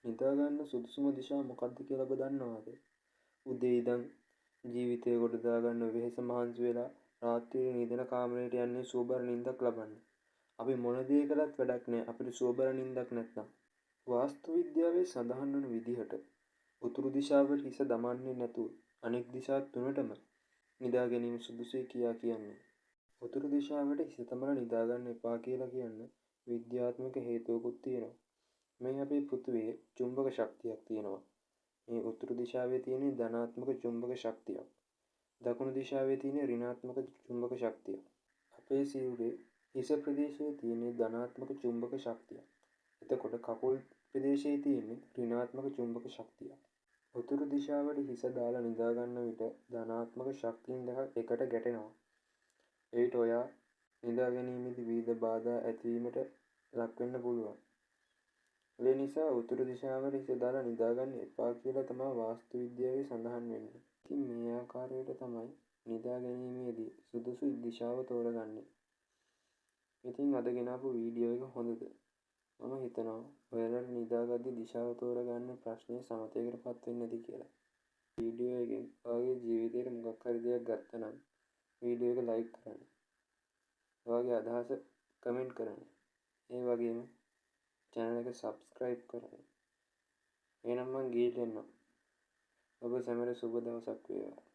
නිදා ගන්න සුදුසුම දිශාව මොකක්ද කියලා ඔබ දන්නවද? උදේ ඉඳන් ජීවිතේ කොට දාගන්න වෙහෙස මහන්සි වෙලා රාත්‍රියේ නිදන කාමරයට යන්නේ සුවබර නිින්දක් ලබන්න. අපි මොන දේ කළත් වැඩක් නෑ අපිට සුවබර නිින්දක් නැත්නම්. වාස්තු විද්‍යාවේ සඳහන් වන විදිහට උතුරු දිශාවට හිස දමන්නේ නැතුව අනෙක් දිශා තුනටම නිදා ගැනීම සුදුසුයි කියා කියන්නේ. උතුරු දිශාවට හිස තබලා නිදා ගන්න එපා කියලා කියන්න විද්‍යාත්මක හේතුවකුත් තියෙනවා. මේ අපේ පෘථිවියේ චුම්බක ශක්තියක් තියෙනවා. මේ උතුරු දිශාවේ තියෙන ධනාත්මක චුම්බක ශක්තියක්. දකුණු දිශාවේ තියෙන ඍණාත්මක චුම්බක ශක්තියක්. අපේ සිරුරේ හිස ප්‍රදේශයේ තියෙන ධනාත්මක චුම්බක ශක්තිය. එතකොට කකුල් ප්‍රදේශයේ තියෙන ඍණාත්මක චුම්බක ශක්තිය. උතුරු දිශාවට හිස දාලා නිදා ගන්න විට ධනාත්මක ශක්තියින් දෙකක් එකට ගැටෙනවා. ඒට ඔයා නිදා ගැනීමේදී විවිධ බාධා ඇතිවීමට ලක් වෙන්න පුළුවන්. ඒ නිසා උතුරු දිශාවට හිස දාලා නිදා ගන්න එපා කියලා තමයි වාස්තු විද්‍යාවේ සඳහන් වෙන්නේ. ඉතින් මේ ආකාරයට තමයි නිදා ගැනීමේදී සුදුසු දිශාව තෝරගන්නේ. ඉතින් අද ගෙනාපු වීඩියෝ එක හොඳද? මම හිතනවා ඔයාලට නිදාගද්දී දිශාව තෝරගන්න ප්‍රශ්නේ සමතයකටපත් වෙන්නේ නැති කියලා. වීඩියෝ එකෙන් ඔයාගේ ජීවිතේට මොකක් හරි දෙයක් ගත්තා නම් වීඩියෝ එක ලයික් කරන්න. ඔයාගේ අදහස කමෙන්ට් කරන්න. ඒ වගේම channel එක subscribe කරන්න. එහෙනම් මං ගිහින් එන්නම්. ඔබ සැමට සුබ දවසක් වේවා.